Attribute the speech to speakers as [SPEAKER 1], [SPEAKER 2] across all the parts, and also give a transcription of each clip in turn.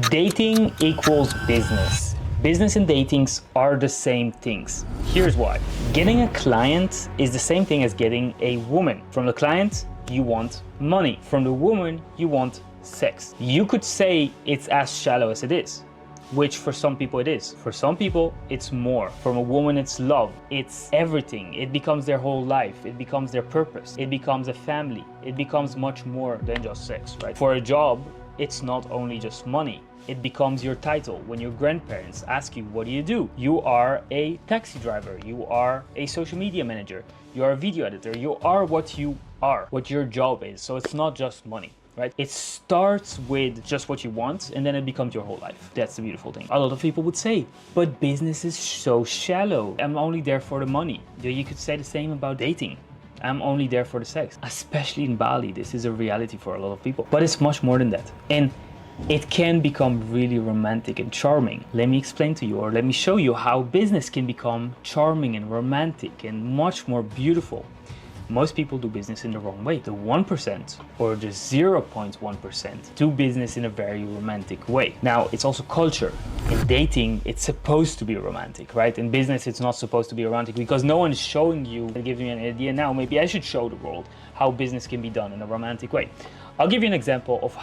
[SPEAKER 1] Dating equals business. Business and datings are the same things. Here's why. Getting a client is the same thing as getting a woman. From the client, you want money. From the woman, you want sex. You could say it's as shallow as it is, which for some people it is. For some people, it's more. From a woman, it's love. It's everything. It becomes their whole life. It becomes their purpose. It becomes a family. It becomes much more than just sex, right? For a job, it's not only just money. It becomes your title. When your grandparents ask you, what do? You are a taxi driver. You are a social media manager. You are a video editor. You are what you are, what your job is. So it's not just money. Right? It starts with just what you want and then it becomes your whole life. That's the beautiful thing. A lot of people would say, but business is so shallow. I'm only there for the money. You could say the same about dating. I'm only there for the sex. Especially in Bali, this is a reality for a lot of people. But it's much more than that. And it can become really romantic and charming. Let me explain to you, or let me show you how business can become charming and romantic and much more beautiful. Most people do business in the wrong way. The 1% or the 0.1% do business in a very romantic way. Now, it's also culture. In dating, it's supposed to be romantic, right? In business, it's not supposed to be romantic because no one is showing you and giving you an idea now. Maybe I should show the world how business can be done in a romantic way. I'll give you an example of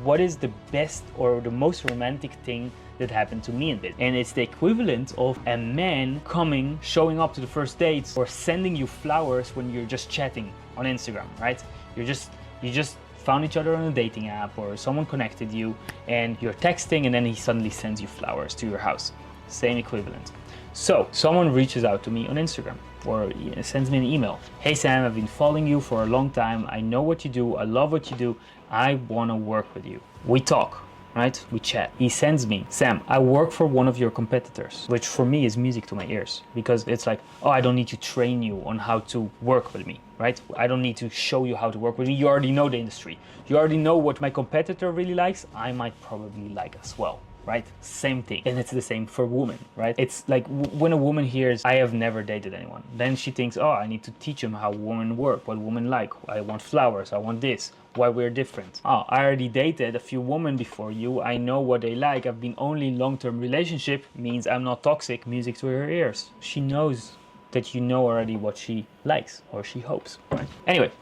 [SPEAKER 1] what is the best or the most romantic thing that happened to me in business. And it's the equivalent of a man coming, showing up to the first dates or sending you flowers when you're just chatting on Instagram, right? You just found each other on a dating app or someone connected you and you're texting and then he suddenly sends you flowers to your house. Same equivalent. So someone reaches out to me on Instagram or sends me an email. Hey Sam, I've been following you for a long time. I know what you do. I love what you do. I want to work with you. We talk, right? We chat. He sends me, Sam, I work for one of your competitors, which for me is music to my ears because it's like, oh, I don't need to train you on how to work with me, right? I don't need to show you how to work with me. You already know the industry. You already know what my competitor really likes. I might probably like as well. Right? Same thing. And it's the same for women, right? It's like when a woman hears, I have never dated anyone, then she thinks, oh, I need to teach them how women work, what women like. I want flowers, I want this, why we're different. Oh, I already dated a few women before you. I know what they like. I've been only in long-term relationship, means I'm not toxic. Music to her ears. She knows that you know already what she likes or she hopes, right? Anyway.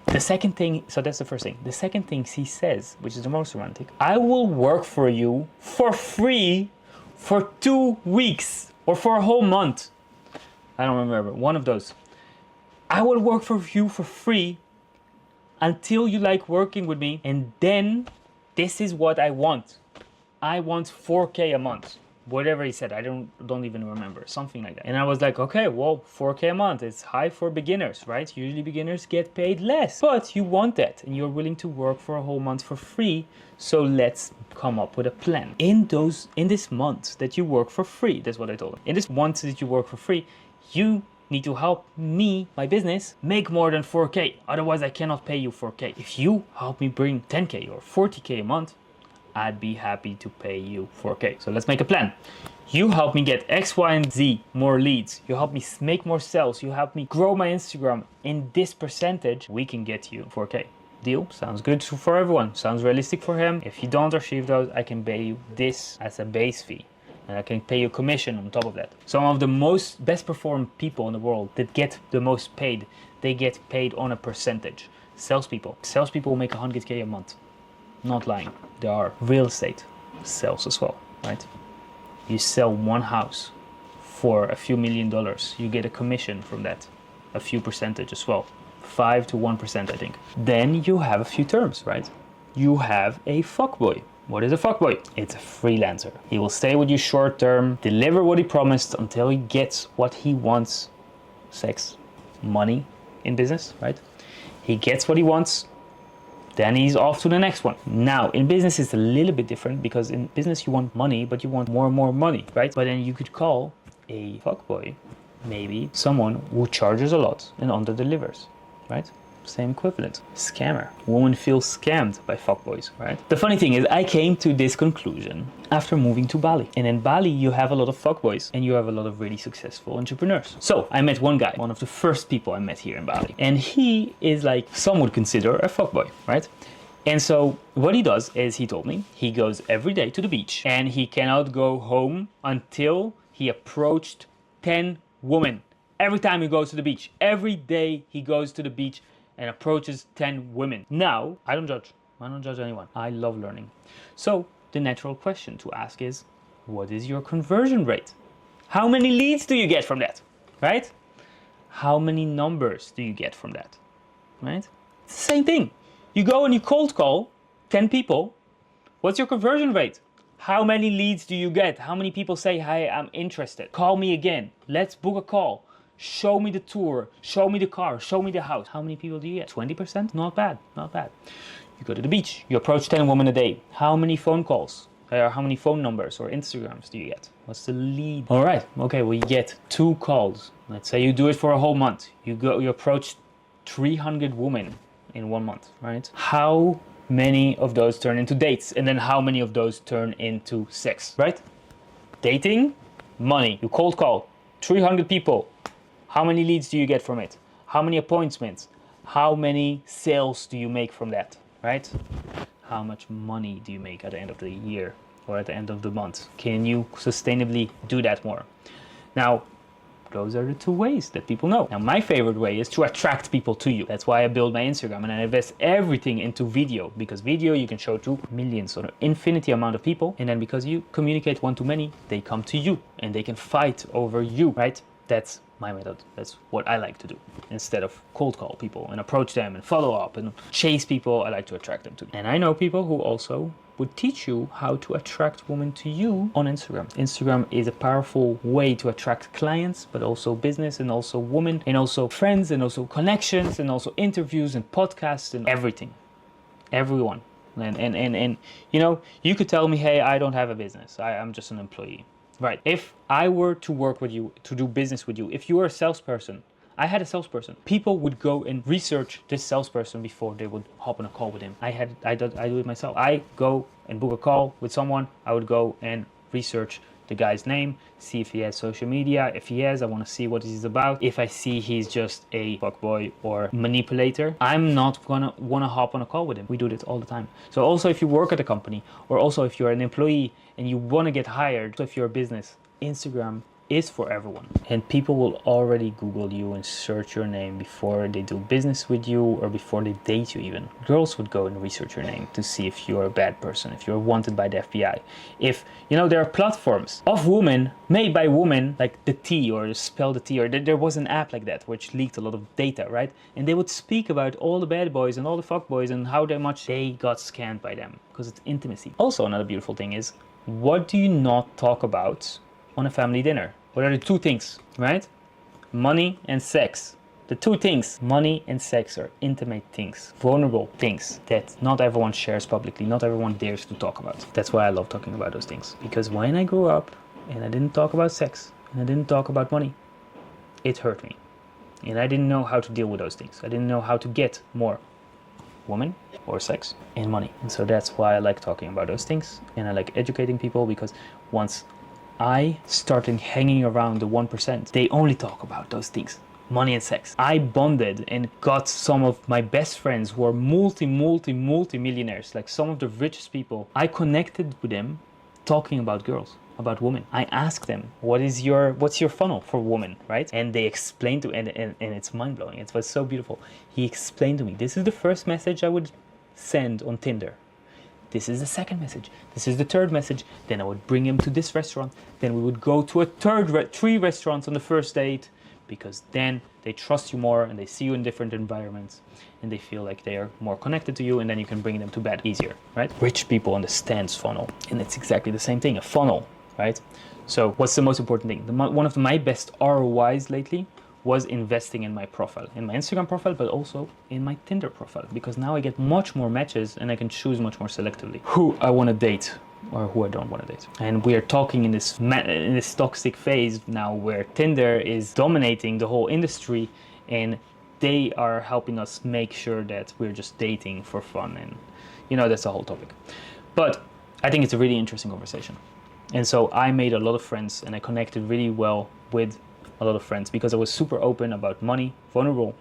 [SPEAKER 1] The second thing, so that's the first thing. The second thing he says, which is the most romantic, I will work for you for free for 2 weeks or for a whole month. I don't remember, one of those. I will work for you for free until you like working with me. And then this is what I want. I want 4K a month. Whatever he said, I don't even remember, something like that. And I was like, okay, well, 4K a month, it's high for beginners, right? Usually beginners get paid less, but you want that and you're willing to work for a whole month for free. So let's come up with a plan. In this month that you work for free, that's what I told him. In this month that you work for free, you need to help me, my business, make more than 4K. Otherwise I cannot pay you 4K. If you help me bring 10K or 40K a month, I'd be happy to pay you 4K. So let's make a plan. You help me get X, Y, and Z more leads. You help me make more sales. You help me grow my Instagram. In this percentage, we can get you 4K. Deal? Sounds good for everyone. Sounds realistic for him. If you don't achieve those, I can pay you this as a base fee. And I can pay you commission on top of that. Some of the best performed people in the world that get the most paid, they get paid on a percentage. Salespeople will make 100K a month. Not lying. There are real estate sales as well, right? You sell one house for a few $1 million. You get a commission from that, a few percentage as well, 5 to 1%, I think. Then you have a few terms, right? You have a fuckboy. What is a fuckboy? It's a freelancer. He will stay with you short term, deliver what he promised until he gets what he wants. Sex, money in business, right? He gets what he wants. Then he's off to the next one. Now, in business, it's a little bit different because in business, you want money, but you want more and more money, right? But then you could call a fuckboy maybe someone who charges a lot and under-delivers, right? Same equivalent. Scammer. Woman feels scammed by fuckboys, right? The funny thing is I came to this conclusion after moving to Bali. And in Bali, you have a lot of fuckboys and you have a lot of really successful entrepreneurs. So I met one guy, one of the first people I met here in Bali. And he is like, some would consider a fuckboy, right? And so what he does is, he told me, he goes every day to the beach and he cannot go home until he approached 10 women. Every time he goes to the beach, every day he goes to the beach and approaches 10 women. Now, I don't judge anyone. I love learning. So the natural question to ask is, what is your conversion rate? How many leads do you get from that, right? How many numbers do you get from that, right? It's the same thing. You go and you cold call 10 people. What's your conversion rate? How many leads do you get? How many people say, "Hi, I'm interested. Call me again. Let's book a call. Show me the tour. Show me the car. Show me the house." How many people do you get? 20%? Not bad, not bad. You go to the beach. You approach 10 women a day. How many phone calls? Or how many phone numbers or Instagrams do you get? What's the lead? All right, okay, well, you get 2 calls. Let's say you do it for a whole month. You approach 300 women in 1 month, right? How many of those turn into dates? And then how many of those turn into sex, right? Dating, money. You cold call 300 people. How many leads do you get from it? How many appointments? How many sales do you make from that, right? How much money do you make at the end of the year or at the end of the month? Can you sustainably do that more? Now, those are the 2 ways that people know. Now, my favorite way is to attract people to you. That's why I build my Instagram and I invest everything into video, because video you can show to millions or an infinity amount of people. And then because you communicate one to many, they come to you and they can fight over you, right? That's my method. That's what I like to do. Instead of cold call people and approach them and follow up and chase people, I like to attract them to me. And I know people who also would teach you how to attract women to you on Instagram. Instagram is a powerful way to attract clients, but also business and also women and also friends and also connections and also interviews and podcasts and everything. Everyone. And you know, you could tell me, "Hey, I don't have a business. I'm just an employee." Right. If I were to work with you, to do business with you, if you were a salesperson, I had a salesperson. People would go and research this salesperson before they would hop on a call with him. I do it myself. I go and book a call with someone. I would go and research the guy's name, see if he has social media. If he has, I want to see what he's about. If I see he's just a fuckboy or manipulator, I'm not gonna want to hop on a call with him. We do this all the time. So also if you work at a company, or also if you're an employee and you want to get hired, so if you're a business, Instagram is for everyone. And people will already Google you and search your name before they do business with you or before they date you even. Girls would go and research your name to see if you're a bad person, if you're wanted by the FBI. If, you know, there are platforms of women, made by women, like the T or Spell the T, or there was an app like that which leaked a lot of data, right? And they would speak about all the bad boys and all the fuck boys and how much they got scammed by them, because it's intimacy. Also, another beautiful thing is, what do you not talk about on a family dinner? What are the 2 things, right? Money and sex. The 2 things, money and sex, are intimate things, vulnerable things that not everyone shares publicly, not everyone dares to talk about. That's why I love talking about those things. Because when I grew up and I didn't talk about sex and I didn't talk about money, it hurt me. And I didn't know how to deal with those things. I didn't know how to get more woman or sex and money. And so that's why I like talking about those things. And I like educating people, because once I started hanging around the 1%, they only talk about those things, money and sex. I bonded and got some of my best friends who are multi-millionaires, like some of the richest people. I connected with them talking about girls, about women. I asked them, what's your funnel for women, right? And they explained to, and it's mind-blowing. It was so beautiful. He explained to me, this is the first message I would send on Tinder. This is the second message. This is the third message. Then I would bring him to this restaurant. Then we would go to a three restaurants on the first date, because then they trust you more and they see you in different environments and they feel like they are more connected to you, and then you can bring them to bed easier, right? Rich people understand funnel, and it's exactly the same thing, a funnel, right? So what's the most important thing? One of my best ROIs lately was investing in my profile, in my Instagram profile, but also in my Tinder profile, because now I get much more matches and I can choose much more selectively who I want to date or who I don't want to date. And we are talking in this toxic phase now where Tinder is dominating the whole industry, and they are helping us make sure that we're just dating for fun, and you know, that's a whole topic. But I think it's a really interesting conversation. And so I made a lot of friends and I connected really well with a lot of friends because I was super open about money, vulnerable,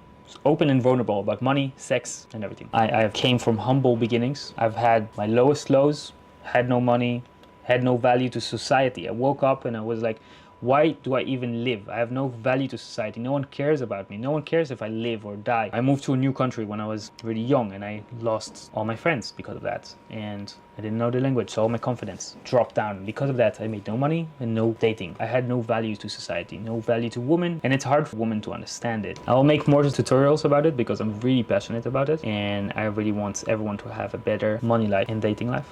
[SPEAKER 1] open and vulnerable about money, sex, and everything. I came from humble beginnings. I've had my lowest lows, had no money, had no value to society. I woke up and I was like, why do I even live? I have no value to society. No one cares about me. No one cares if I live or die. I moved to a new country when I was really young and I lost all my friends because of that. And I didn't know the language, so all my confidence dropped down. Because of that, I made no money and no dating. I had no value to society, no value to women, and it's hard for women to understand it. I'll make more tutorials about it because I'm really passionate about it, and I really want everyone to have a better money life and dating life.